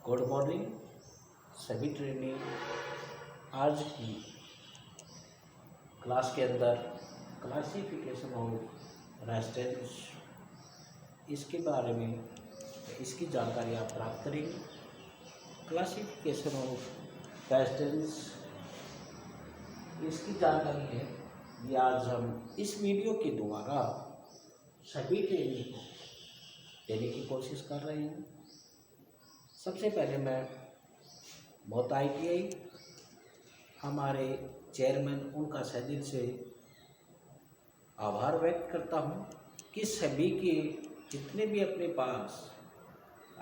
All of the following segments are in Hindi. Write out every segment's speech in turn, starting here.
गुड मॉर्निंग सभी ट्रेनिंग। आज की क्लास के अंदर क्लासिफिकेशन ऑफ रेस्टेंस, इसके बारे में इसकी जानकारी आप प्राप्त करेंगे। क्लासिफिकेशन ऑफ रेस्टेंस इसकी जानकारी है ये आज हम इस वीडियो के द्वारा सभी ट्रेनिंग को देने की कोशिश कर रहे हैं। सबसे पहले मैं बहुत ITI हमारे चेयरमैन उनका सदिल से आभार व्यक्त करता हूं कि सभी के जितने भी अपने पास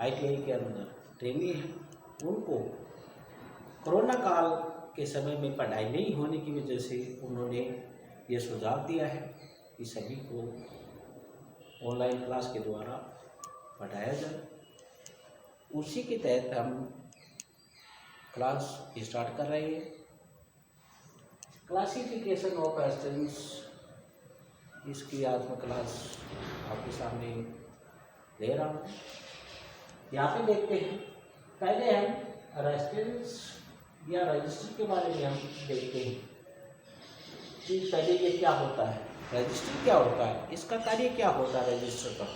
ITI के अंदर ट्रेनी हैं उनको कोरोना काल के समय में पढ़ाई नहीं होने की वजह से उन्होंने ये सुझाव दिया है कि सभी को ऑनलाइन क्लास के द्वारा पढ़ाया जाए। उसी के तहत हम क्लास स्टार्ट कर रहे हैं। क्लासिफिकेशन ऑफ रेस्टेंस, इसकी आज मैं क्लास आपके सामने ले रहा हूँ। यहाँ पे देखते हैं, पहले हम रेस्टेंस या रजिस्टर के बारे में हम देखते हैं कि पहले ये क्या होता है, रजिस्टर क्या होता है, इसका कार्य क्या होता है। रजिस्टर का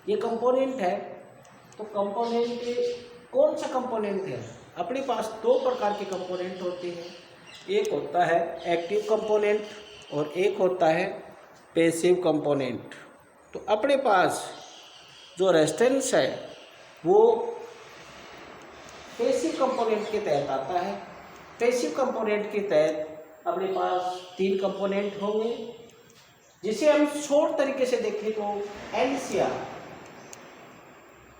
ये कंपोनेंट है, तो कंपोनेंट कौन सा कंपोनेंट है? अपने पास दो प्रकार के कंपोनेंट होते हैं, एक होता है एक्टिव कंपोनेंट और एक होता है पैसिव कंपोनेंट। तो अपने पास जो रेजिस्टेंस है वो पैसिव कंपोनेंट के तहत आता है। पैसिव कंपोनेंट के तहत अपने पास तीन कंपोनेंट होंगे, जिसे हम शॉर्ट तरीके से देखें तो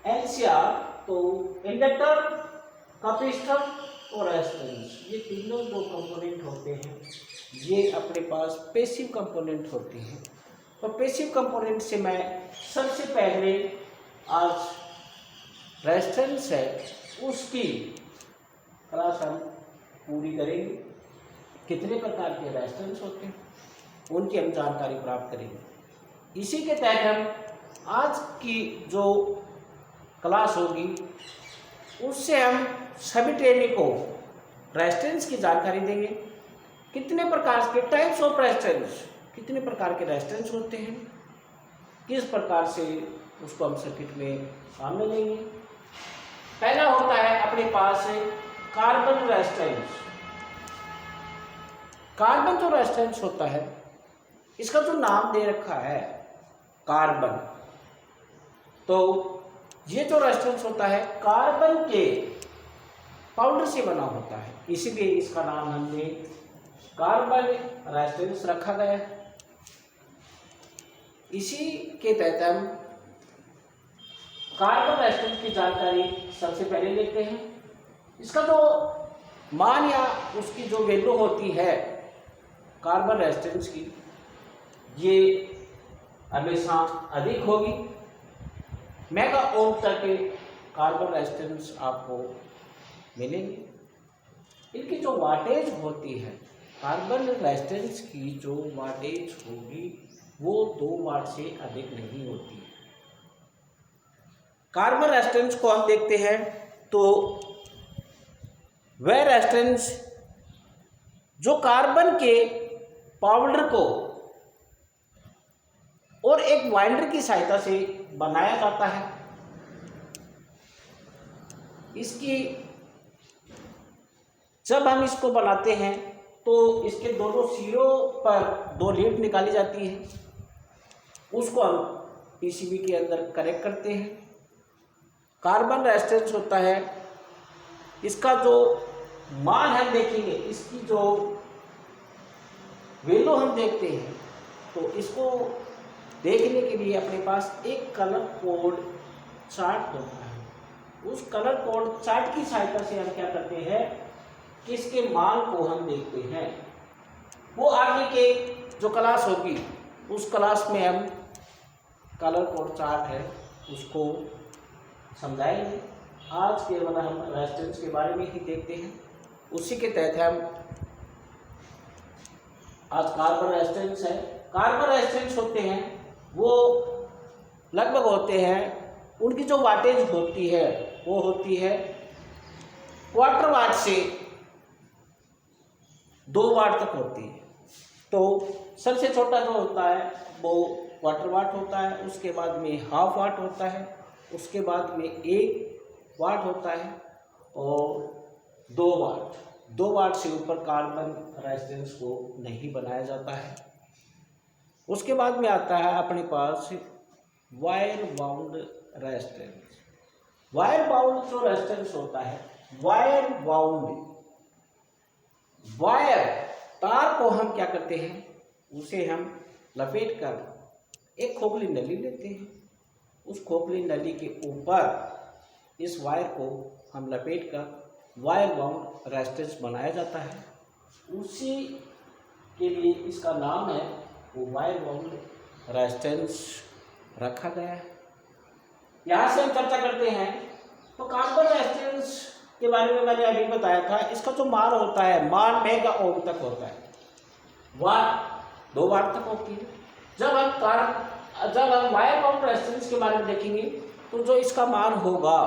एलसीआर, तो इंडक्टर, कैपेसिटर और रेजिस्टेंस, ये तीनों जो कंपोनेंट होते हैं ये अपने पास पैसिव कंपोनेंट होते हैं। तो पैसिव कंपोनेंट से मैं सबसे पहले आज रेजिस्टेंस है उसकी क्लास हम पूरी करेंगे। कितने प्रकार के रेजिस्टेंस होते हैं उनकी हम जानकारी प्राप्त करेंगे। इसी के तहत हम आज की जो क्लास होगी उससे हम सभी ट्रेनी को रेजिस्टेंस की जानकारी देंगे। कितने प्रकार के टाइप्स ऑफ रेजिस्टेंस, कितने प्रकार के रेजिस्टेंस होते हैं, किस प्रकार से उसको हम सर्किट में काम में लेंगे। पहला होता है अपने पास कार्बन रेजिस्टेंस। कार्बन जो रेजिस्टेंस होता है, इसका जो नाम दे रखा है कार्बन, तो ये जो रेजिस्टेंस होता है कार्बन के पाउडर से बना होता है, इसीलिए इसका नाम हमने कार्बन रेजिस्टेंस रखा गया है। इसी के तहत हम कार्बन रेजिस्टेंस की जानकारी सबसे पहले लेते हैं। इसका जो मान या उसकी जो वैल्यू होती है कार्बन रेजिस्टेंस की, ये हमेशा अधिक होगी। मेगा ओम तक के कार्बन रेजिस्टेंस आपको मिलेंगे। इनकी जो वाटेज होती है, कार्बन रेजिस्टेंस की जो वाटेज होगी वो 2 वाट से अधिक नहीं होती है। कार्बन रेजिस्टेंस को हम देखते हैं तो वह रेजिस्टेंस जो कार्बन के पाउडर को और एक वाइंडर की सहायता से बनाया जाता है। इसकी जब हम इसको बनाते हैं तो इसके दोनों सिरों पर 2 लीड निकाली जाती है, उसको हम पीसीबी के अंदर कनेक्ट करते हैं। कार्बन रेजिस्टेंस होता है, इसका जो मान हम देखेंगे, इसकी जो वैल्यू हम देखते हैं, तो इसको देखने के लिए अपने पास एक कलर कोड चार्ट होता है। उस कलर कोड चार्ट की सहायता से हम क्या करते हैं कि इसके मान को हम देखते हैं। वो आगे के जो क्लास होगी उस क्लास में हम कलर कोड चार्ट है उसको समझाएंगे। आज केवल हम रेजिस्टेंस के बारे में ही देखते हैं। उसी के तहत हम आज कार्बन रेजिस्टेंस है। कार्बन रेजिस्टेंस होते हैं वो लगभग होते हैं, उनकी जो वाटेज होती है वो होती है क्वार्टर वाट से 2 वाट तक होती है। तो सबसे छोटा जो होता है वो क्वार्टर वाट होता है, उसके बाद में हाफ वाट होता है, उसके बाद में 1 वाट होता है और 2 वाट। 2 वाट से ऊपर कार्बन रेजिस्टेंस को नहीं बनाया जाता है। उसके बाद में आता है अपने पास wire bound resistance. Wire bound जो रेजिस्टेंस होता है, वायर बाउंड, वायर तार को हम क्या करते हैं, उसे हम लपेट कर एक खोखली नली लेते हैं, उस खोखली नली के ऊपर इस वायर को हम लपेट कर वायर बाउंड रेजिस्टेंस बनाया जाता है। उसी के लिए इसका नाम है वो वायर बाउंड रेजिस्टेंस रखा गया है। यहाँ से हम चर्चा करते हैं तो कार्बन रेजिस्टेंस के बारे में मैंने अभी बताया था। इसका जो मान होता है, मान मेगा ओम तक होता है, वाट 2 वाट तक होती है। जब हम वायर बाउंड रेजिस्टेंस के बारे में देखेंगे तो जो इसका मान होगा,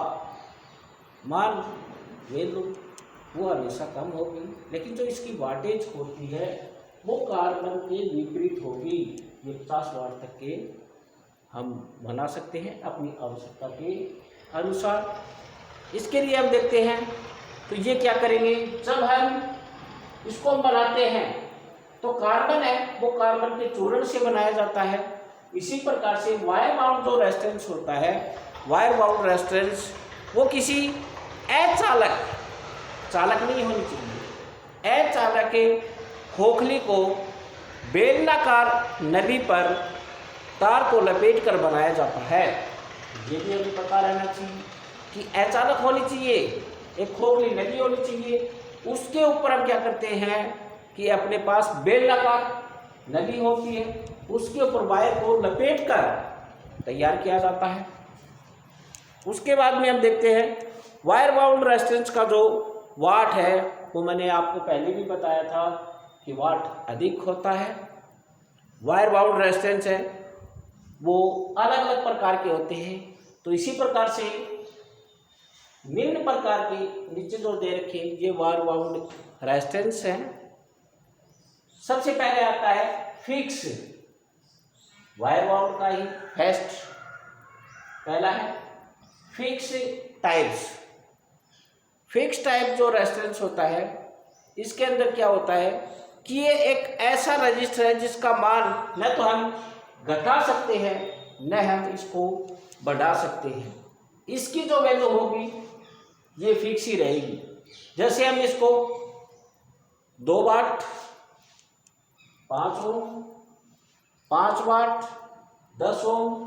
मान वैल्यू वो हमेशा कम होगी, लेकिन जो इसकी वाटेज होती है वो कार्बन के विपरीत होगी। ये 50 वाट तक के हम बना सकते हैं अपनी आवश्यकता के अनुसार। इसके लिए हम देखते हैं तो ये क्या करेंगे, जब हम इसको हम बनाते हैं तो कार्बन है वो कार्बन के चूर्ण से बनाया जाता है। इसी प्रकार से वायर बाउंड जो रेजिस्टेंस होता है, वायर बाउंड रेजिस्टेंस वो किसी अचालक, चालक नहीं होनी चाहिए, अचालक के खोखली को बेलनाकार नली पर तार को लपेट कर बनाया जाता है। ये भी हमें पता रहना चाहिए कि अचालक होनी चाहिए, एक खोखली नली होनी चाहिए। उसके ऊपर हम क्या करते हैं कि अपने पास बेलनाकार नली होती है, उसके ऊपर वायर को लपेट कर तैयार किया जाता है। उसके बाद में हम देखते हैं वायर बाउंड रेजिस्टेंस का जो वाट है वो मैंने आपको पहले भी बताया था कि वाट अधिक होता है। वायर बाउंड रेजिस्टेंस है वो अलग अलग प्रकार के होते हैं। तो इसी प्रकार से निम्न प्रकार के नीचे जो दे रखे ये वायर बाउंड रेजिस्टेंस है। सबसे पहले आता है फिक्स, वायर बाउंड का ही फर्स्ट पहला है फिक्स टाइप्स। फिक्स टाइप जो रेजिस्टेंस होता है इसके अंदर क्या होता है कि ये एक ऐसा रजिस्टर है जिसका मान न तो हम घटा सकते हैं न हम इसको बढ़ा सकते हैं। इसकी जो वैल्यू होगी ये फिक्स ही रहेगी। जैसे हम इसको 2 वाट, 5 ओम, 5 वाट, 10 ओम,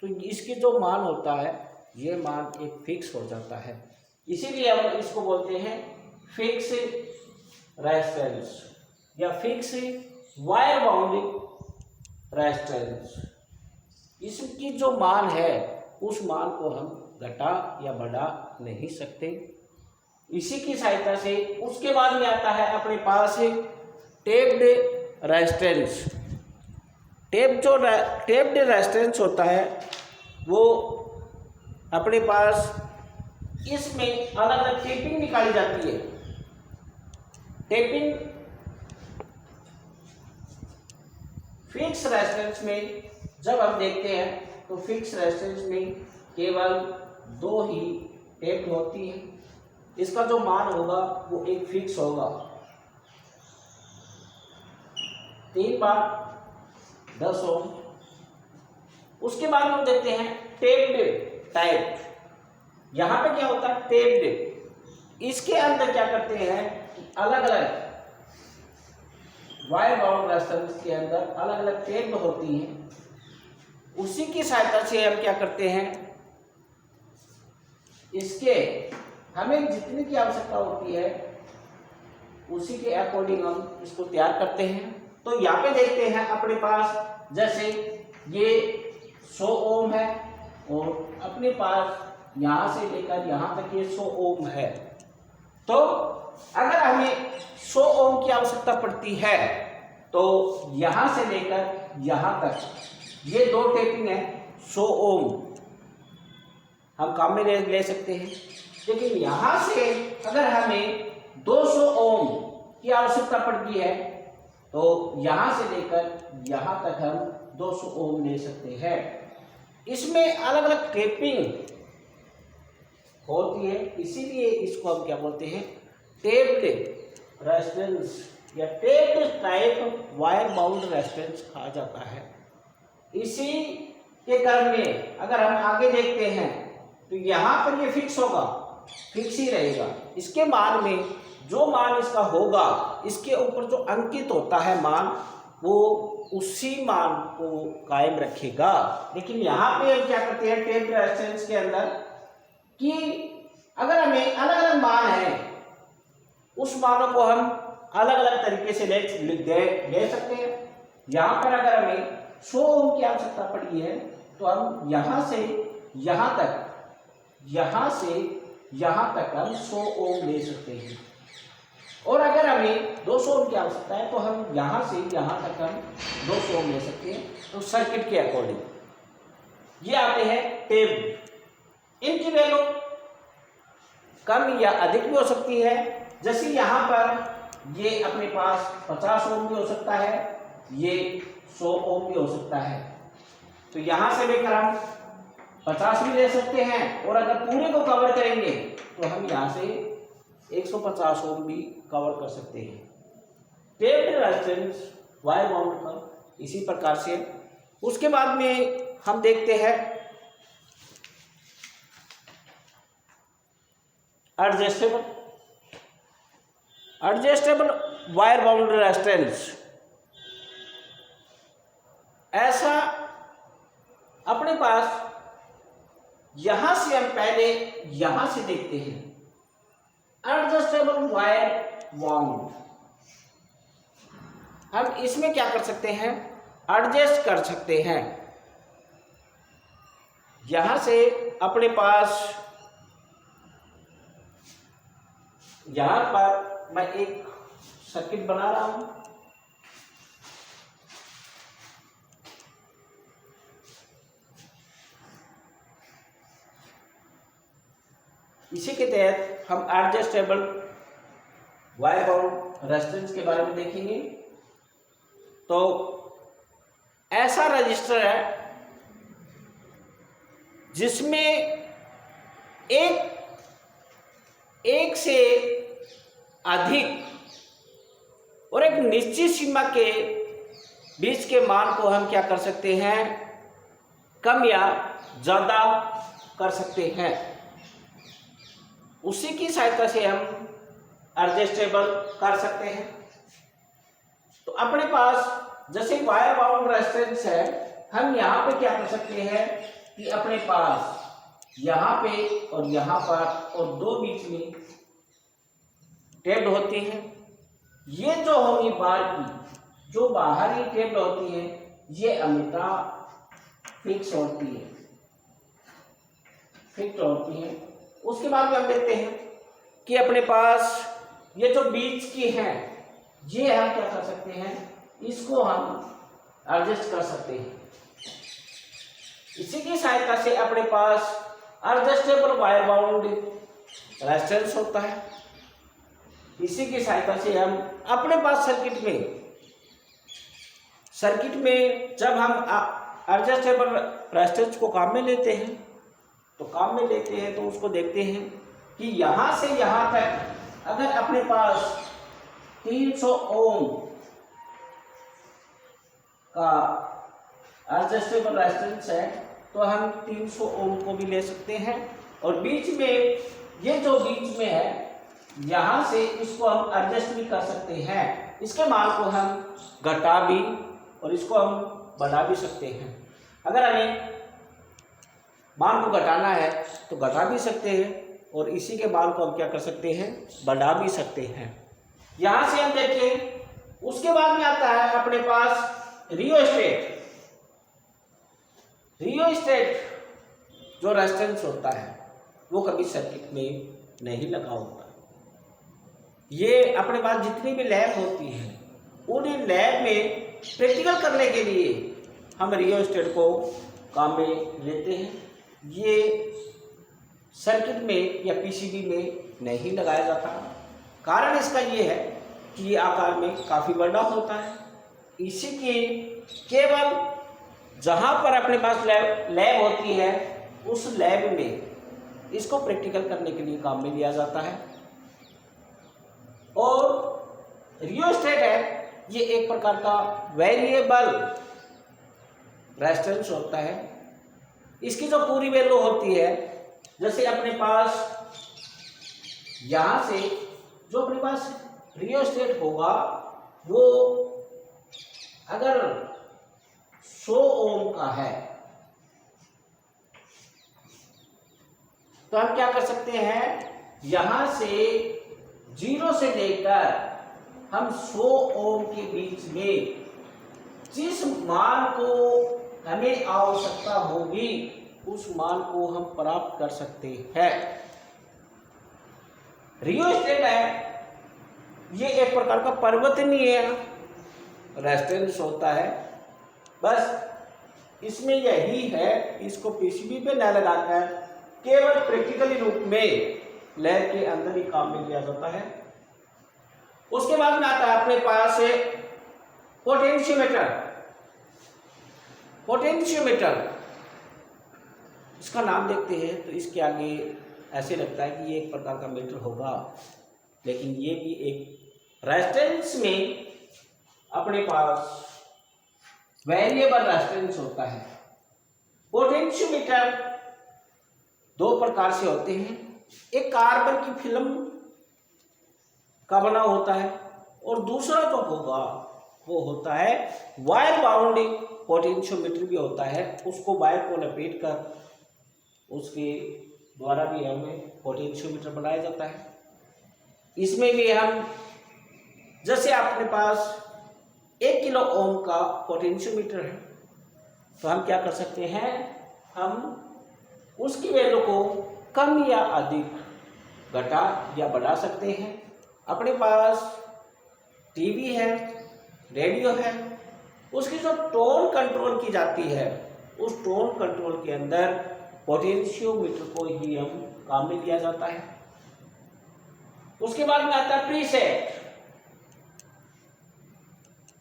तो इसकी जो मान होता है ये मान एक फिक्स हो जाता है। इसीलिए हम इसको बोलते हैं फिक्स रेजिस्टेंस या फिक्स वायर बाउंड रेजिस्टेंस। इसकी जो मान है उस मान को हम घटा या बढ़ा नहीं सकते। इसी की सहायता से उसके बाद में आता है अपने पास टेप्ड रेजिस्टेंस। टेप्ड रेजिस्टेंस होता है वो अपने पास इसमें अलग अलग टेपिंग निकाली जाती है। टेपिंग फिक्स रेजिस्टेंस में जब हम देखते हैं तो फिक्स रेजिस्टेंस में केवल 2 ही टेप होती है। इसका जो मान होगा वो एक फिक्स होगा। 3 बार 10 ओम। उसके बाद हम देखते हैं टेप्ड टाइप। यहाँ पे क्या होता है टेप्ड, इसके अंदर क्या करते हैं अलग अलग वायर बाउंड रेजिस्टेंस के अंदर अलग अलग टेप होती हैं। उसी की सहायता से हम क्या करते हैं, इसके हमें जितनी की आवश्यकता होती है उसी के अकॉर्डिंग हम इसको तैयार करते हैं। तो यहाँ पे देखते हैं अपने पास जैसे ये 100 ओम है और अपने पास यहाँ से लेकर यहाँ तक ये 100 ओम है। तो अगर हमें 100 ओम की आवश्यकता पड़ती है तो यहाँ से लेकर यहाँ तक ये 2 टेपिंग है 100 ओम हम काम में ले सकते हैं। लेकिन यहां से अगर हमें 200 ओम की आवश्यकता पड़ती है तो यहां से लेकर यहां तक हम 200 ओम ले सकते हैं। इसमें अलग अलग टेपिंग होती है, इसीलिए इसको हम क्या बोलते हैं, टेप्ड रेजिस्टेंस या taped type wire bound resistance कहा जाता है। इसी के क्रम में अगर हम आगे देखते हैं तो यहाँ पर ये फिक्स होगा, फिक्स ही रहेगा। इसके मान में जो मान इसका होगा, इसके ऊपर जो अंकित होता है मान, वो उसी मान को कायम रखेगा। लेकिन यहाँ पे हम क्या करते हैं टेप रेजिस्टेंस के अंदर कि अगर हमें अलग अलग मान है, उस मानों को हम अलग अलग तरीके से ले सकते हैं। यहाँ पर अगर हमें 100 ओम की आवश्यकता पड़ी है तो हम यहाँ से यहाँ तक, यहाँ से यहाँ तक हम 100 ओम ले सकते हैं। और अगर हमें 200 ओम की आवश्यकता है तो हम यहाँ से यहाँ तक हम 200 ओम ले सकते हैं। तो सर्किट के अकॉर्डिंग ये आते हैं टेप। इनकी वैल्यू कम या अधिक भी हो सकती है। जैसे यहाँ पर ये अपने पास 50 ओम भी हो सकता है, ये 100 ओम भी हो सकता है। तो यहाँ से लेकर हम 50 भी ले सकते हैं, और अगर पूरे को कवर करेंगे तो हम यहाँ से 150 ओम भी कवर कर सकते हैं। टेप्ड रेजिस्टेंस वायर बाउंड का इसी प्रकार से। उसके बाद में हम देखते हैं एडजस्टेबल वायर बाउंड रेजिस्टेंस। ऐसा अपने पास यहां से हम पहले यहां से देखते हैं एडजस्टेबल वायर बाउंड। हम इसमें क्या कर सकते हैं, एडजस्ट कर सकते हैं। यहां से अपने पास यहां पर मैं एक सर्किट बना रहा हूं। इसी के तहत हम एडजस्टेबल वायर बाउंड रेजिस्टेंस के बारे में देखेंगे। तो ऐसा रजिस्टर है जिसमें एक से अधिक और एक निश्चित सीमा के बीच के मान को हम क्या कर सकते हैं, कम या ज्यादा कर सकते हैं। उसी की सहायता से हम एडजस्टेबल कर सकते हैं। तो अपने पास जैसे वायर बाउंड रेजिस्टेंस है, हम यहाँ पे क्या कर सकते हैं कि अपने पास यहाँ पे और यहाँ पर और दो बीच में टेप्ड होती है। ये जो होगी बाहर की, जो बाहरी टेप्ड होती है, ये हमेशा फिक्स होती है, फिक्स होती है। उसके बाद में हम देखते हैं कि अपने पास ये जो बीच की है, ये हम क्या कर सकते हैं, इसको हम एडजस्ट कर सकते हैं। इसी की सहायता से अपने पास एडजस्टेबल वायर बाउंड रेजिस्टेंस होता है। इसी की सहायता से हम अपने पास सर्किट में जब हम एडजस्टेबल रेजिस्टेंस को काम में लेते हैं तो उसको देखते हैं कि यहाँ से यहाँ तक अगर अपने पास 300 ओम का एडजस्टेबल रेजिस्टेंस है तो हम 300 ओम को भी ले सकते हैं। और बीच में ये जो बीच में है, यहाँ से इसको हम एडजस्ट भी कर सकते हैं। इसके मान को हम घटा भी और इसको हम बढ़ा भी सकते हैं। अगर हमें मान को घटाना है तो घटा भी सकते हैं, और इसी के मान को हम क्या कर सकते हैं, बढ़ा भी सकते हैं। यहाँ से हम देखें, उसके बाद में आता है अपने पास रियोस्टेट। रियोस्टेट जो रेजिस्टेंस होता है वो कभी सर्किट में नहीं लगा होता। ये अपने पास जितनी भी लैब होती है, उन लैब में प्रैक्टिकल करने के लिए हम रियोस्टेट को काम में लेते हैं। ये सर्किट में या पीसीबी में नहीं लगाया जाता। कारण इसका ये है कि ये आकार में काफ़ी बड़ा होता है। इसी के केवल जहाँ पर अपने पास लैब होती है उस लैब में इसको प्रैक्टिकल करने के लिए काम में लिया जाता है। और रियोस्टेट है, ये एक प्रकार का वेरिएबल रेजिस्टेंस होता है। इसकी जो पूरी वैल्यू होती है, जैसे अपने पास यहाँ से जो अपने पास रियोस्टेट होगा वो अगर 100 ओम का है तो हम क्या कर सकते हैं, यहां से 0 से लेकर हम 100 ओम के बीच में जिस मान को हमें आवश्यकता होगी उस मान को हम प्राप्त कर सकते हैं। रियोस्टेट है, ये एक प्रकार का परिवर्तनीय रेजिस्टेंस होता है। बस इसमें यही है, इसको पीसीबी पे न लगाकर केवल प्रैक्टिकली रूप में लैब के अंदर ही काम में लिया जाता है। उसके बाद में आता है अपने पास पोटेंशियोमीटर। पोटेंशियोमीटर इसका नाम देखते हैं तो इसके आगे ऐसे लगता है कि ये एक प्रकार का मीटर होगा, लेकिन ये भी एक रेजिस्टेंस में अपने पास वेरिएबल रेजिस्टेंस होता है। पोटेंशियोमीटर 2 प्रकार से होते हैं, एक कार्बन की फिल्म का बना होता है और दूसरा जो होगा वो होता है वायर बाउंड पोटेंशियोमीटर भी होता है। उसको वायर को लपेट कर उसके द्वारा भी हमें पोटेंशियोमीटर बनाया जाता है। इसमें भी हम जैसे अपने पास 1 किलो ओम का पोटेंशियोमीटर है तो हम क्या कर सकते हैं, हम उसकी वैल्यू को कम या अधिक घटा या बढ़ा सकते हैं। अपने पास टीवी है, रेडियो है, उसकी जो टोन कंट्रोल की जाती है उस टोन कंट्रोल के अंदर पोटेंशियोमीटर को ही हम काम में लिया जाता है। उसके बाद में आता है प्रीसेट।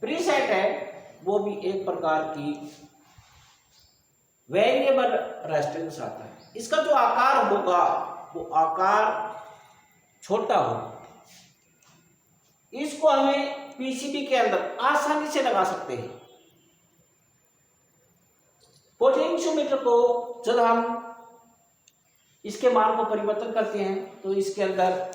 प्रीसेट है वो भी एक प्रकार की वेरिएबल रेजिस्टेंस आता है। इसका जो आकार होगा वो आकार छोटा होगा। इसको हमें पीसीबी के अंदर आसानी से लगा सकते हैं। पोटेंशियोमीटर को जब हम इसके मान को परिवर्तन करते हैं तो इसके अंदर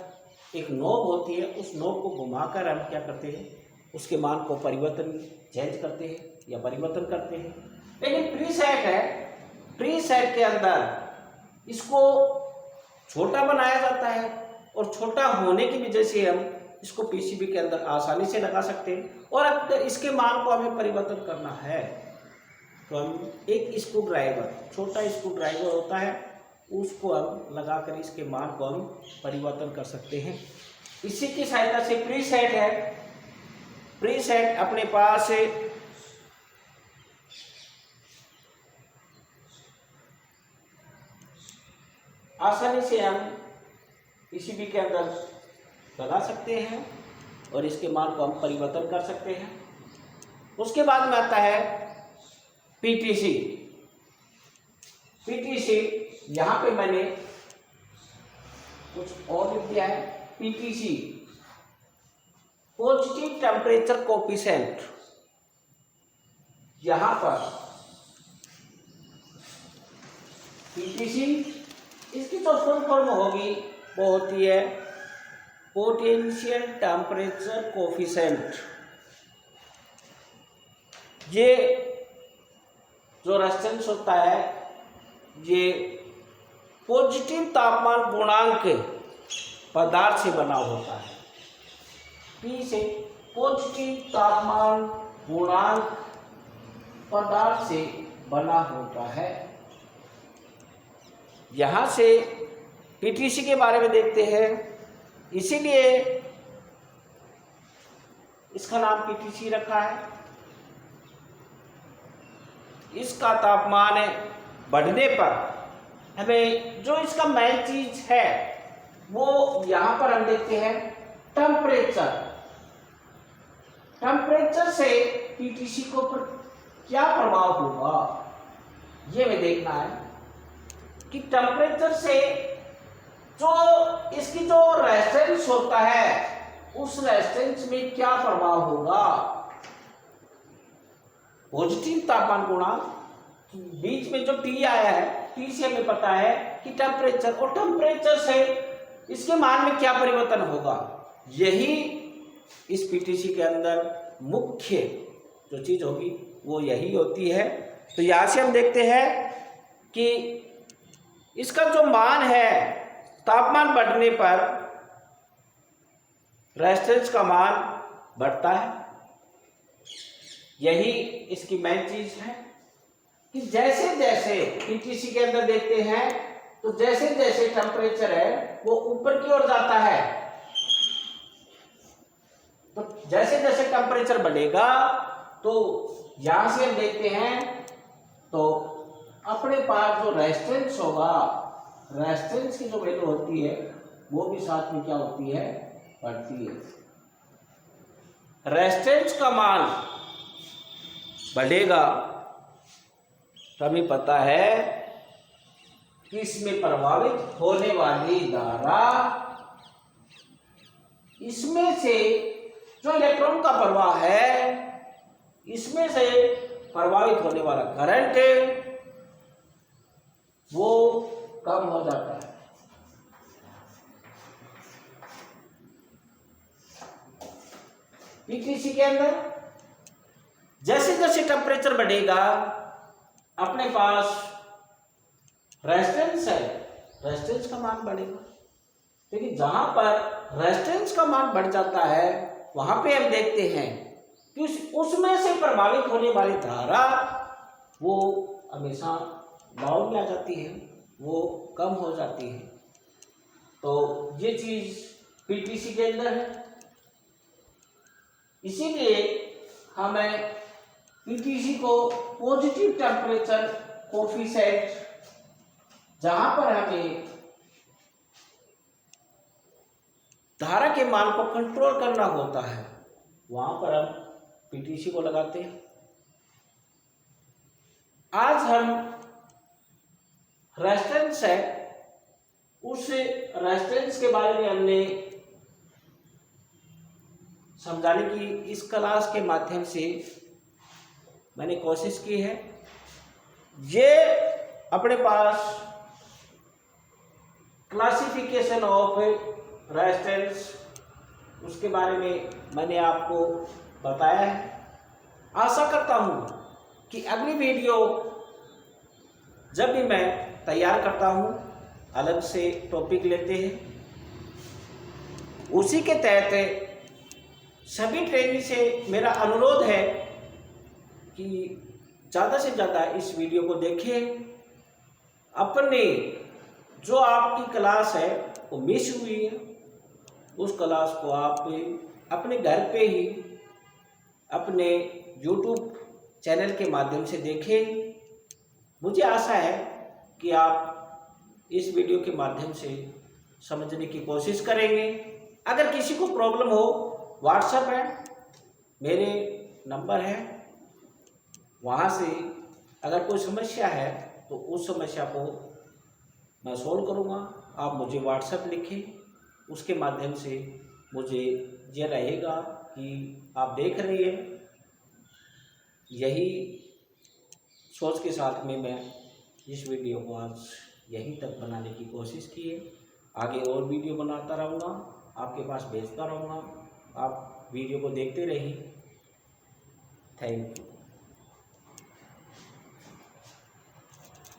एक नॉब होती है, उस नॉब को घुमाकर हम क्या करते हैं, उसके मान को चेंज करते हैं या परिवर्तन करते हैं। लेकिन प्रीसेट है, प्रीसेट के अंदर इसको छोटा बनाया जाता है और छोटा होने की वजह से हम इसको पीसीबी के अंदर आसानी से लगा सकते हैं। और अगर इसके मान को हमें परिवर्तन करना है तो हम एक स्क्रू ड्राइवर, छोटा स्क्रू ड्राइवर होता है, उसको हम लगाकर इसके मान को हम परिवर्तन कर सकते हैं। इसी की सहायता से प्रीसेट है। प्रीसेट अपने पास आसानी से हम पीसीबी के अंदर लगा सकते हैं और इसके मान को हम परिवर्तन कर सकते हैं। उसके बाद में आता है पीटीसी। पीटीसी यहाँ पे मैंने कुछ और लिख दिया है। पीटीसी पॉजिटिव टेम्परेचर कोफिशिएंट, यहाँ पर पीटीसी इसकी जो फुल फॉर्म होगी वो होती है पोटेंशियल टेम्परेचर कोफिशिएंट। ये जो रेजिस्टेंस होता है ये पॉजिटिव तापमान गुणांक पदार्थ से बना होता है। पी से पॉजिटिव तापमान गुणांक पदार्थ से बना होता है। यहाँ से पीटीसी के बारे में देखते हैं, इसीलिए इसका नाम पीटीसी रखा है। इसका तापमान बढ़ने पर हमें जो इसका मेन चीज है वो यहां पर हम देखते हैं टेम्परेचर। टेम्परेचर से पीटीसी को क्या प्रभाव होगा ये हमें देखना है कि टेम्परेचर से जो इसकी जो रेजिस्टेंस होता है उस रेजिस्टेंस में क्या प्रभाव होगा। पॉजिटिव तापमान गुणांक बीच में जो टी आया है, टी से हमें पता है कि टेम्परेचर, और टेम्परेचर से इसके मान में क्या परिवर्तन होगा, यही इस पीटीसी के अंदर मुख्य जो चीज होगी वो यही होती है। तो यहां से हम देखते हैं कि इसका जो मान है तापमान बढ़ने पर रेजिस्टेंस का मान बढ़ता है। यही इसकी मेन चीज है कि जैसे जैसे पीटीसी के अंदर देखते हैं तो जैसे जैसे टेम्परेचर है वो ऊपर की ओर जाता है, तो जैसे जैसे टेम्परेचर बढ़ेगा तो यहां से हम देखते हैं तो अपने पास जो रेजिस्टेंस होगा, रेजिस्टेंस की जो वैल्यू होती है वो भी साथ में क्या होती है, बढ़ती है। रेजिस्टेंस का मान बढ़ेगा तो हमें पता है कि इसमें प्रभावित होने वाली धारा, इसमें से जो इलेक्ट्रॉन का प्रवाह है इसमें से प्रभावित होने वाला करंट वो कम हो जाता है। पीटीसी के अंदर जैसे जैसे टेम्परेचर बढ़ेगा अपने पास रेजिस्टेंस है, रेजिस्टेंस का मान बढ़ेगा। लेकिन जहां पर रेजिस्टेंस का मान बढ़ जाता है वहां पे हम देखते हैं कि उसमें से प्रभावित होने वाली धारा वो हमेशा डाउन में आ जाती है, वो कम हो जाती है। तो ये चीज पीटीसी के अंदर है। इसीलिए हमें पीटीसी को पॉजिटिव टेम्परेचर कोफिशिएंट, जहां पर हमें धारा के मान को कंट्रोल करना होता है, वहां पर हम पीटीसी को लगाते हैं। आज हम रेजिस्टेंस है, उस रेजिस्टेंस के बारे में हमने समझाने की इस क्लास के माध्यम से मैंने कोशिश की है। ये अपने पास क्लासिफिकेशन ऑफ रेजिस्टेंस, उसके बारे में मैंने आपको बताया है। आशा करता हूँ कि अगली वीडियो जब भी मैं तैयार करता हूँ अलग से टॉपिक लेते हैं, उसी के तहत सभी ट्रेनी से मेरा अनुरोध है कि ज़्यादा से ज़्यादा इस वीडियो को देखें। अपने जो आपकी क्लास है वो मिस हुई है, उस क्लास को आप अपने घर पे ही अपने YouTube चैनल के माध्यम से देखें। मुझे आशा है कि आप इस वीडियो के माध्यम से समझने की कोशिश करेंगे। अगर किसी को प्रॉब्लम हो, व्हाट्सएप है, मेरे नंबर है, वहाँ से अगर कोई समस्या है तो उस समस्या को मैं सॉल्व करूँगा। आप मुझे व्हाट्सएप लिखें, उसके माध्यम से मुझे ये रहेगा कि आप देख रही हैं। यही सोच के साथ में मैं इस वीडियो को आज यहीं तक बनाने की कोशिश की है। आगे और वीडियो बनाता रहूँगा, आपके पास भेजता रहूँगा। आप वीडियो को देखते रहिए। Thank you.